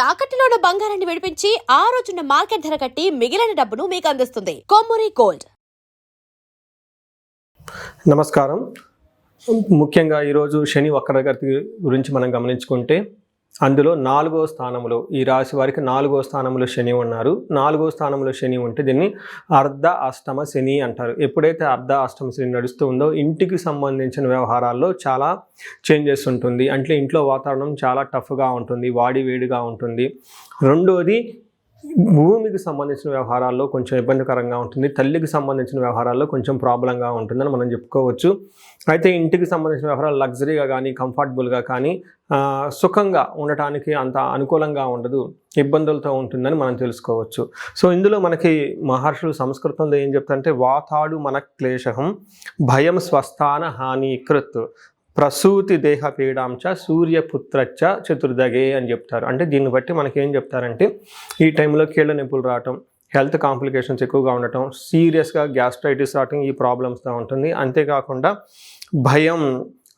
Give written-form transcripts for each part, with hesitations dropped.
తాకట్టులో ఉన్న బంగారాన్ని విడిపించి ఆ రోజున్న మార్కెట్ ధర కట్టి మిగిలిన డబ్బును మీకు అందిస్తుంది కొమ్మూరి గోల్డ్. నమస్కారం. ముఖ్యంగా ఈరోజు శని వక్రగతి గురించి మనం గమనించుకుంటే అందులో 4వ స్థానంలో ఈ రాశి వారికి 4వ స్థానంలో శని ఉన్నారు. 4వ స్థానంలో శని ఉంటే దీన్ని అర్ధ అష్టమ శని అంటారు. ఎప్పుడైతే అర్ధ అష్టమ శని నడుస్తూ ఉందో ఇంటికి సంబంధించిన వ్యవహారాల్లో చాలా చేంజెస్ ఉంటుంది. అంటే ఇంట్లో వాతావరణం చాలా టఫ్గా ఉంటుంది, వాడి వేడిగా ఉంటుంది. రెండోది భూమికి సంబంధించిన వ్యవహారాల్లో కొంచెం ఇబ్బందికరంగా ఉంటుంది, తల్లికి సంబంధించిన వ్యవహారాల్లో కొంచెం ప్రాబ్లంగా ఉంటుందని మనం చెప్పుకోవచ్చు. అయితే ఇంటికి సంబంధించిన వ్యవహారాలు లగ్జరీగా కానీ కంఫర్టబుల్గా కానీ సుఖంగా ఉండటానికి అంత అనుకూలంగా ఉండదు, ఇబ్బందులతో ఉంటుందని మనం తెలుసుకోవచ్చు. సో ఇందులో మనకి మహర్షులు సంస్కృతంలో ఏం చెప్తారంటే వాతాడు మన క్లేశం భయం స్వస్థాన హానికృత్ ప్రసూతి దేహ పీడాంచ సూర్యపుత్రచ్చ చతుర్దగే అని చెప్తారు. అంటే దీన్ని బట్టి మనకి ఏం చెప్తారంటే ఈ టైంలో కీళ్ళ నొప్పులు రావటం, హెల్త్ కాంప్లికేషన్స్ ఎక్కువగా ఉండటం, సీరియస్గా గ్యాస్ట్రైటిస్ రావటం, ఈ ప్రాబ్లమ్స్తో ఉంటుంది. అంతేకాకుండా భయం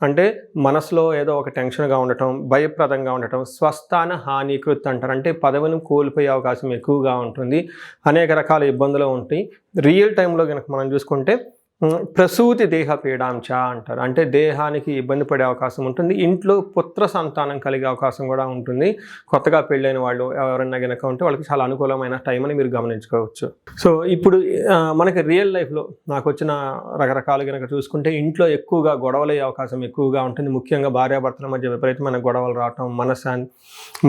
అంటే మనసులో ఏదో ఒక టెన్షన్గా ఉండటం, భయప్రదంగా ఉండటం, స్వస్థాన హానికృత్ అంటారు. అంటే పదవిని కోల్పోయే అవకాశం ఎక్కువగా ఉంటుంది, అనేక రకాల ఇబ్బందులు ఉంటాయి. రియల్ టైంలో కనుక మనం చూసుకుంటే ప్రసూతి దేహ పీడాంచ అంటారు. అంటే దేహానికి ఇబ్బంది పడే అవకాశం ఉంటుంది. ఇంట్లో పుత్ర సంతానం కలిగే అవకాశం కూడా ఉంటుంది. కొత్తగా పెళ్ళైన వాళ్ళు ఎవరైనా కనుక ఉంటే వాళ్ళకి చాలా అనుకూలమైన టైం అని మీరు గమనించుకోవచ్చు. సో ఇప్పుడు మనకి రియల్ లైఫ్లో నాకు వచ్చిన రకరకాలు కనుక చూసుకుంటే ఇంట్లో ఎక్కువగా గొడవలు అయ్యే అవకాశం ఎక్కువగా ఉంటుంది. ముఖ్యంగా భార్యాభర్తల మధ్య విపరీతమైన గొడవలు రావటం,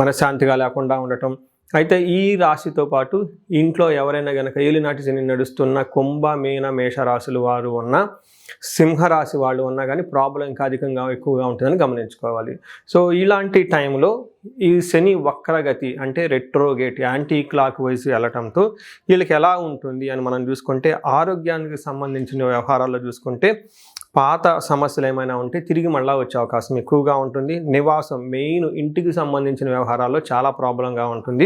మనశ్శాంతిగా లేకుండా ఉండటం. అయితే ఈ రాశితో పాటు ఇంట్లో ఎవరైనా కనుక ఏలినాటి శని నడుస్తున్న కుంభ మీన మేష రాశులు వారు ఉన్న సింహరాశి వాళ్ళు ఉన్నా కానీ ప్రాబ్లం ఇంకా అధికంగా ఎక్కువగా ఉంటుందని గమనించుకోవాలి. సో ఇలాంటి టైంలో ఈ శని వక్రగతి అంటే రెట్రోగేట్ యాంటీ క్లాక్ వైజ్ వెళ్ళటంతో వీళ్ళకి ఎలా ఉంటుంది అని మనం చూసుకుంటే ఆరోగ్యానికి సంబంధించిన వ్యవహారాల్లో చూసుకుంటే పాత సమస్యలు ఏమైనా ఉంటే తిరిగి మళ్ళీ వచ్చే అవకాశం ఎక్కువగా ఉంటుంది. నివాసం మెయిన్ ఇంటికి సంబంధించిన వ్యవహారాల్లో చాలా ప్రాబ్లంగా ఉంటుంది.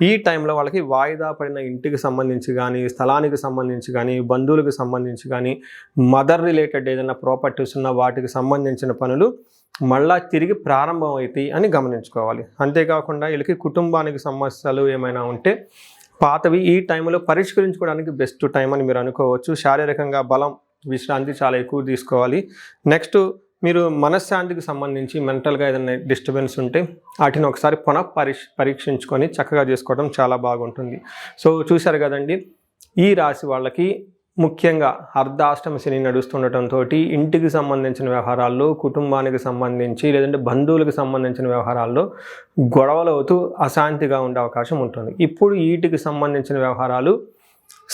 ఈ టైంలో వాళ్ళకి వాయిదా పడిన ఇంటికి సంబంధించి కానీ, స్థలానికి సంబంధించి కానీ, బంధువులకు సంబంధించి కానీ, మదర్ రిలేటెడ్ ఏదైనా ప్రాపర్టీస్ ఉన్న వాటికి సంబంధించిన పనులు మళ్ళా తిరిగి ప్రారంభం అవుతాయి అని గమనించుకోవాలి. అంతేకాకుండా వీళ్ళకి కుటుంబానికి సమస్యలు ఏమైనా ఉంటే పాతవి ఈ టైంలో పరిష్కరించుకోవడానికి బెస్ట్ టైం అని మీరు అనుకోవచ్చు. శారీరకంగా బలం, విశ్రాంతి చాలా ఎక్కువ తీసుకోవాలి. నెక్స్ట్ మీరు మనశ్శాంతికి సంబంధించి మెంటల్గా ఏదైనా డిస్టర్బెన్స్ ఉంటే వాటిని ఒకసారి పరీక్షించుకొని చక్కగా చేసుకోవడం చాలా బాగుంటుంది. సో చూశారు కదండి, ఈ రాశి వాళ్ళకి ముఖ్యంగా అర్ధాష్టమ శని నడుస్తుండటంతో ఇంటికి సంబంధించిన వ్యవహారాల్లో, కుటుంబానికి సంబంధించి లేదంటే బంధువులకు సంబంధించిన వ్యవహారాల్లో గొడవలు అవుతూ అశాంతిగా ఉండే అవకాశం ఉంటుంది. ఇప్పుడు వీటికి సంబంధించిన వ్యవహారాలు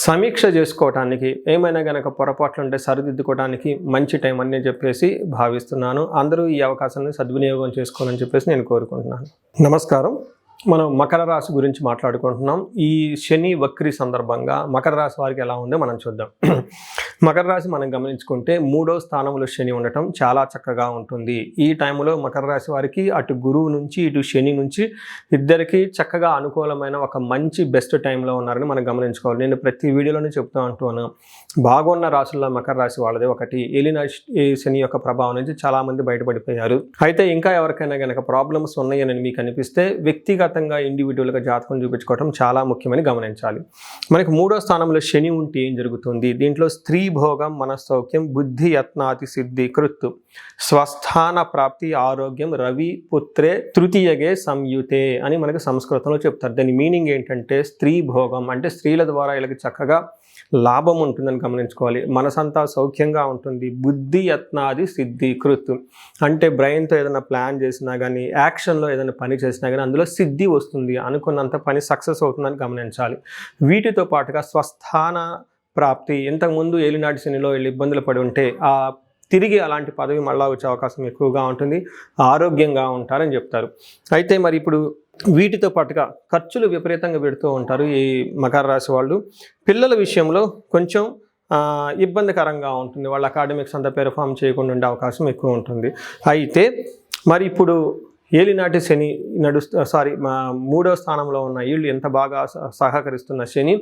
సమీక్ష చేసుకోవటానికి ఏమైనా కనుక పొరపాట్లు ఉంటే సరిదిద్దుకోవడానికి మంచి టైం అని చెప్పేసి భావిస్తున్నాను. అందరూ ఈ అవకాశాన్ని సద్వినియోగం చేసుకోవాలని చెప్పేసి నేను కోరుకుంటున్నాను. నమస్కారం. మనం మకర రాశి గురించి మాట్లాడుకుంటున్నాం. ఈ శని వక్రి సందర్భంగా మకర రాశి వారికి ఎలా ఉందో మనం చూద్దాం. మకర రాశి మనం గమనించుకుంటే 3వ స్థానంలో శని ఉండటం చాలా చక్కగా ఉంటుంది. ఈ టైంలో మకర రాశి వారికి అటు గురువు నుంచి ఇటు శని నుంచి ఇద్దరికి చక్కగా అనుకూలమైన ఒక మంచి బెస్ట్ టైంలో ఉన్నారని మనం గమనించుకోవాలి. నేను ప్రతి వీడియోలోనే చెప్తూ అంటున్నాను, బాగున్న రాశుల్లో మకర రాశి వాళ్ళది ఒకటి. ఈ శని యొక్క ప్రభావం నుంచి చాలామంది బయటపడిపోయారు. అయితే ఇంకా ఎవరికైనా కనుక ప్రాబ్లమ్స్ ఉన్నాయని మీకు అనిపిస్తే వ్యక్తిగతంగా ఇండివిజువల్గా జాతకం చూపించుకోవడం చాలా ముఖ్యమని గమనించాలి. మనకి 3వ స్థానంలో శని ఉంటే ఏం జరుగుతుంది? దీంట్లో స్త్రీ భోగం, మనస్సౌఖ్యం, బుద్ధి యత్నాతి సిద్ధి కృత్ స్వస్థాన ప్రాప్తి, ఆరోగ్యం, రవి పుత్రే తృతీయగే సంయుతే అని మనకి సంస్కృతంలో చెప్తారు. దాని మీనింగ్ ఏంటంటే స్త్రీ భోగం అంటే స్త్రీల ద్వారా వీళ్ళకి చక్కగా లాభం ఉంటుందని గమనించుకోవాలి. మనసంతా సౌఖ్యంగా ఉంటుంది. బుద్ధి యత్నాది సిద్ధికృత్ అంటే బ్రెయిన్తో ఏదైనా ప్లాన్ చేసినా కానీ, యాక్షన్లో ఏదైనా పని చేసినా కానీ అందులో సిద్ధి వస్తుంది, అనుకున్నంత పని సక్సెస్ అవుతుందని గమనించాలి. వీటితో పాటుగా స్వస్థాన ప్రాప్తి, ఇంతకుముందు ఏలినాటి శనిలో వీళ్ళు ఇబ్బందులు పడి ఉంటే తిరిగి అలాంటి పదవి మళ్ళా వచ్చే అవకాశం ఎక్కువగా ఉంటుంది. ఆరోగ్యంగా ఉంటారని చెప్తారు. అయితే మరి ఇప్పుడు వీటితో పాటుగా ఖర్చులు విపరీతంగా పెడుతూ ఉంటారు ఈ మకర రాశి వాళ్ళు. పిల్లల విషయంలో కొంచెం ఇబ్బందికరంగా ఉంటుంది. వాళ్ళ అకాడమిక్స్ అంతా పెర్ఫామ్ చేయకుండా ఉండే అవకాశం ఎక్కువ ఉంటుంది. అయితే మరి ఇప్పుడు ఏలినాటి శని మూడో స్థానంలో ఉన్న వీళ్ళు ఎంత బాగా సహకరిస్తున్న శని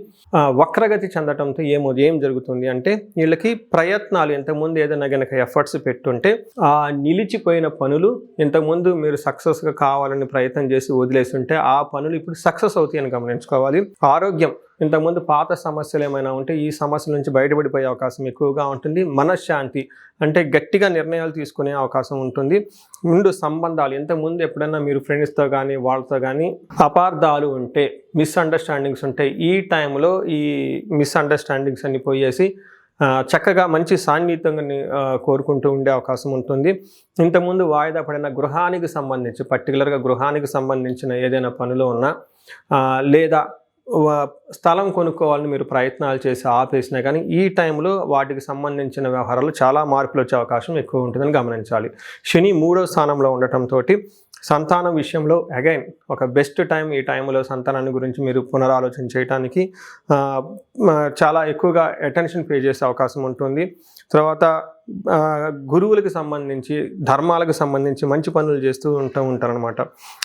వక్రగతి చెందటంతో ఏం జరుగుతుంది అంటే వీళ్ళకి ప్రయత్నాలు ఇంతకుముందు ఏదైనా కనుక ఎఫర్ట్స్ పెట్టుంటే ఆ నిలిచిపోయిన పనులు ఇంతకుముందు మీరు సక్సెస్గా కావాలని ప్రయత్నం చేసి వదిలేస్తుంటే ఆ పనులు ఇప్పుడు సక్సెస్ అవుతాయని గమనించుకోవాలి. ఆరోగ్యం ఇంతకుముందు పాత సమస్యలు ఏమైనా ఉంటే ఈ సమస్యల నుంచి బయటపడిపోయే అవకాశం ఎక్కువగా ఉంటుంది. మనశ్శాంతి అంటే గట్టిగా నిర్ణయాలు తీసుకునే అవకాశం ఉంటుంది. ముందు సంబంధాలు ఇంతకుముందు ఎప్పుడైనా మీరు ఫ్రెండ్స్తో కానీ వాళ్ళతో కానీ అపార్థాలు ఉంటే మిస్అండర్స్టాండింగ్స్ ఉంటాయి. ఈ టైంలో ఈ మిస్అండర్స్టాండింగ్స్ అన్ని పోయేసి చక్కగా మంచి సాన్నిహితంగా కోరుకుంటూ ఉండే అవకాశం ఉంటుంది. ఇంతకుముందు వాయిదా పడిన గృహానికి సంబంధించి పర్టికులర్గా గృహానికి సంబంధించిన ఏదైనా పనులు ఉన్నా లేదా స్థలం కొనుక్కోవాలని మీరు ప్రయత్నాలు చేసి ఆపేసినా కానీ ఈ టైంలో వాటికి సంబంధించిన వ్యవహారాలు చాలా మార్పులు వచ్చే అవకాశం ఎక్కువ ఉంటుందని గమనించాలి. శని 3వ స్థానంలో ఉండటంతో సంతానం విషయంలో అగైన్ ఒక బెస్ట్ టైం. ఈ టైంలో సంతానాన్ని గురించి మీరు పునరాలోచన చేయడానికి చాలా ఎక్కువగా అటెన్షన్ పే చేసే అవకాశం ఉంటుంది. తర్వాత గురువులకు సంబంధించి ధర్మాలకు సంబంధించి మంచి పనులు చేస్తూ ఉంటారనమాట.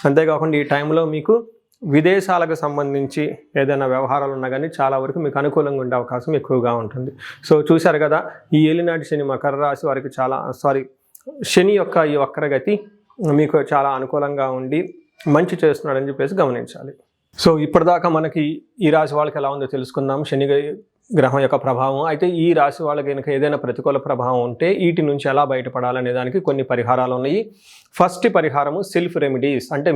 అంతేకాకుండా ఈ టైంలో మీకు విదేశాలకు సంబంధించి ఏదైనా వ్యవహారాలు ఉన్నా కానీ చాలా వరకు మీకు అనుకూలంగా ఉండే అవకాశం ఎక్కువగా ఉంటుంది. సో చూశారు కదా, ఈ ఏలినాటి శని మకర రాశి వారికి శని యొక్క ఈ వక్రగతి మీకు చాలా అనుకూలంగా ఉండి మంచి చేస్తున్నాడని చెప్పేసి గమనించాలి. సో ఇప్పటిదాకా మనకి ఈ రాశి వాళ్ళకి ఎలా ఉందో తెలుసుకుందాం, శని గ్రహం యొక్క ప్రభావం. అయితే ఈ రాశి వాళ్ళకి కనుక ఏదైనా ప్రతికూల ప్రభావం ఉంటే వీటి నుంచి ఎలా బయటపడాలనే దానికి కొన్ని పరిహారాలు ఉన్నాయి. ఫస్ట్ పరిహారము సెల్ఫ్ రెమెడీస్, అంటే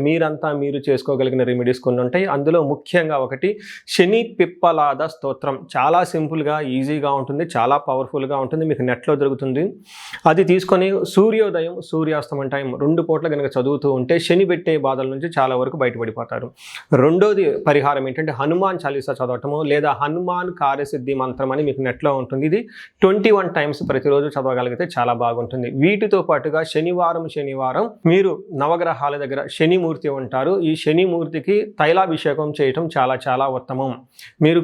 మీరు చేసుకోగలిగిన రెమెడీస్ కొన్ని ఉంటాయి. అందులో ముఖ్యంగా ఒకటి శని పిప్పలాద స్తోత్రం. చాలా సింపుల్గా ఈజీగా ఉంటుంది, చాలా పవర్ఫుల్గా ఉంటుంది, మీకు నెట్లో దొరుకుతుంది. అది తీసుకొని సూర్యోదయం సూర్యాస్తమం టైం 2 పూట్ల కనుక చదువుతూ ఉంటే శని పెట్టే బాధల నుంచి చాలా వరకు బయటపడిపోతారు. రెండోది పరిహారం ఏంటంటే హనుమాన్ చాలీసా చదవటము లేదా హనుమాన్ కార్యసిద్ధి మంత్రం అని మీకు నెట్లో ఉంటుంది. ఇది 21 టైమ్స్ ప్రతిరోజు చదవగలిగితే చాలా బాగుంటుంది. వీటితో పాటుగా శనివారం మీరు నవగ్రహాల దగ్గర శనిమూర్తి ఉంటారు. ఈ శనిమూర్తికి తైలాభిషేకం చేయటం చాలా చాలా ఉత్తమం. మీరు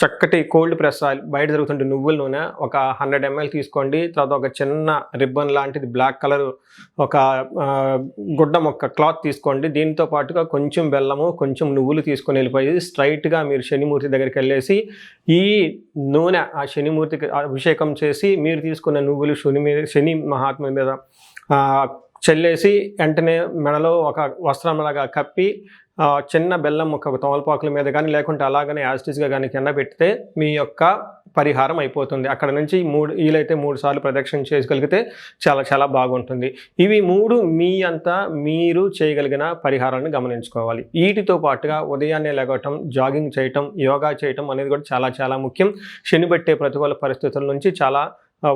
చక్కటి కోల్డ్ ప్రెస్ ఆయిల్, బయట దొరుకుతుంటే నువ్వుల నూనె ఒక 100 ml తీసుకోండి. తర్వాత ఒక చిన్న రిబ్బన్ లాంటిది బ్లాక్ కలర్ ఒక గుడ్డ మొక్క క్లాత్ తీసుకోండి. దీంతో పాటుగా కొంచెం బెల్లము కొంచెం నువ్వులు తీసుకొని వెళ్ళిపోయి స్ట్రైట్గా మీరు శనిమూర్తి దగ్గరికి వెళ్ళేసి ఈ నూనె ఆ శనిమూర్తికి అభిషేకం చేసి మీరు తీసుకున్న నువ్వులు శని మహాత్మ మీద చల్లేసి వెంటనే మెడలో ఒక వస్త్రంలాగా కప్పి చిన్న బెల్లం ముక్క తోలపాకుల మీద కానీ లేకుంటే అలాగనే యాజిటీస్గా కానీ కింద పెడితే మీ యొక్క పరిహారం అయిపోతుంది. అక్కడ నుంచి వీలైతే 3 సార్లు ప్రదక్షిణ చేయగలిగితే చాలా చాలా బాగుంటుంది. ఇవి 3 మీరు చేయగలిగిన పరిహారాలను గమనించుకోవాలి. వీటితో పాటుగా ఉదయాన్నే లేగటం, జాగింగ్ చేయటం, యోగా చేయటం అనేది కూడా చాలా చాలా ముఖ్యం. శని పెట్టే ప్రతికూల పరిస్థితుల నుంచి చాలా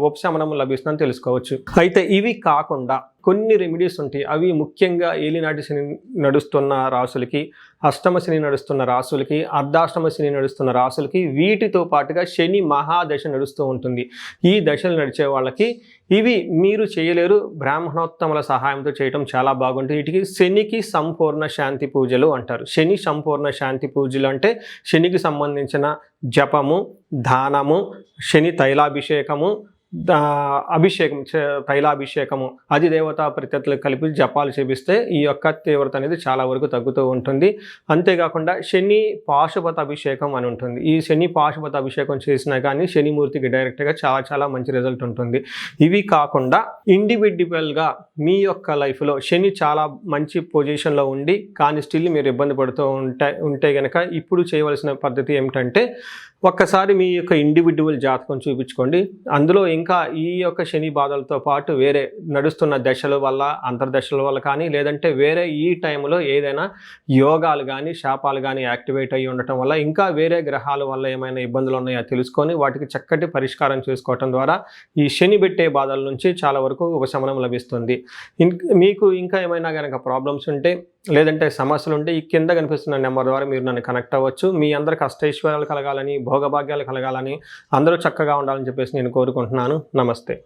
ఉపశమనం లభిస్తుందని తెలుసుకోవచ్చు. అయితే ఇవి కాకుండా కొన్ని రెమెడీస్ ఉంటాయి. అవి ముఖ్యంగా ఏలినాటి శని నడుస్తున్న రాసులకి, అష్టమ శని నడుస్తున్న రాసులకి, అర్ధాష్టమ శని నడుస్తున్న రాసులకి, వీటితో పాటుగా శని మహాదశ నడుస్తూ ఉంటుంది. ఈ దశలు నడిచే వాళ్ళకి ఇవి మీరు చేయలేరు, బ్రాహ్మణోత్తముల సహాయంతో చేయటం చాలా బాగుంటుంది. వీటికి శనికి సంపూర్ణ శాంతి పూజలు అంటారు. శని సంపూర్ణ శాంతి పూజలు అంటే శనికి సంబంధించిన జపము, దానము, శని తైలాభిషేకము, తైలాభిషేకము, అది దేవతా ప్రత్యర్థులకు కలిపి జపాలు చేపిస్తే ఈ యొక్క తీవ్రత అనేది చాలా వరకు తగ్గుతూ ఉంటుంది. అంతేకాకుండా శని పాశుపత అభిషేకం అని ఉంటుంది. ఈ శని పాశుపత అభిషేకం చేసినా కానీ శనిమూర్తికి డైరెక్ట్గా చాలా చాలా మంచి రిజల్ట్ ఉంటుంది. ఇవి కాకుండా ఇండివిడ్యువల్గా మీ యొక్క లైఫ్లో శని చాలా మంచి పొజిషన్లో ఉండి కానీ స్టిల్ మీరు ఇబ్బంది పడుతూ ఉంటే కనుక ఇప్పుడు చేయవలసిన పద్ధతి ఏమిటంటే ఒక్కసారి మీ యొక్క ఇండివిడ్యువల్ జాతకం చూపించుకోండి. అందులో ఇంకా ఈ యొక్క శని బాధలతో పాటు వేరే నడుస్తున్న దశల వల్ల, అంతర్దశల వల్ల కానీ లేదంటే వేరే ఈ టైంలో ఏదైనా యోగాలు కానీ శాపాలు కానీ యాక్టివేట్ అయ్యి ఉండటం వల్ల ఇంకా వేరే గ్రహాల వల్ల ఏమైనా ఇబ్బందులు ఉన్నాయో తెలుసుకొని వాటికి చక్కటి పరిష్కారం చేసుకోవటం ద్వారా ఈ శని పెట్టే బాధల నుంచి చాలా వరకు ఉపశమనం లభిస్తుంది. మీకు ఇంకా ఏమైనా కనుక ప్రాబ్లమ్స్ ఉంటే లేదంటే సమస్యలు ఉంటే ఈ కింద కనిపిస్తున్న నెంబర్ ద్వారా మీరు నన్ను కనెక్ట్ అవ్వచ్చు. మీ అందరికి అష్టైశ్వర్యాలు కలగాలని, భోగభాగ్యాలు కలగాలని, అందరూ చక్కగా ఉండాలని చెప్పేసి నేను కోరుకుంటున్నాను. నమస్తే.